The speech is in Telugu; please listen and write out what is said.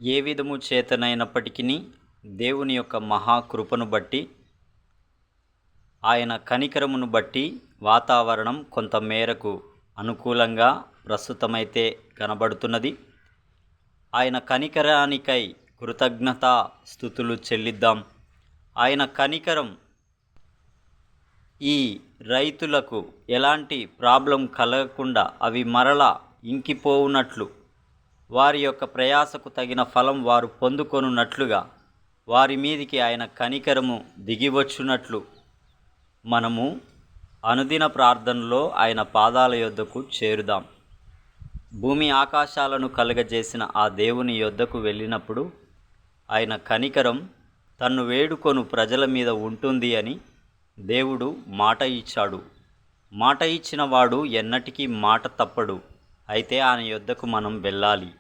ఏ విధము చేతనైనప్పటికీ దేవుని యొక్క మహాకృపను బట్టి, ఆయన కనికరమును బట్టి వాతావరణం కొంత మేరకు అనుకూలంగా ప్రస్తుతమైతే కనబడుతున్నది. ఆయన కనికరానికై కృతజ్ఞతా స్తుతులు చెల్లిద్దాం. ఆయన కనికరం ఈ రైతులకు ఎలాంటి ప్రాబ్లం కలగకుండా అవి మరలా ఇంకిపోవునట్లు, వారి యొక్క ప్రయాసకు తగిన ఫలం వారు పొందుకొనున్నట్లుగా వారి మీదికి ఆయన కనికరము దిగివచ్చునట్లు మనము అనుదిన ప్రార్థనలో ఆయన పాదాల యొద్దకు చేరుదాం. భూమి ఆకాశాలను కలుగజేసిన ఆ దేవుని యొద్దకు వెళ్ళినప్పుడు ఆయన కనికరం తన్ను వేడుకొను ప్రజల మీద ఉంటుంది అని దేవుడు మాట ఇచ్చాడు. మాట ఇచ్చిన వాడు ఎన్నటికీ మాట తప్పడు. అయితే ఆయన యొద్దకు మనం వెళ్ళాలి.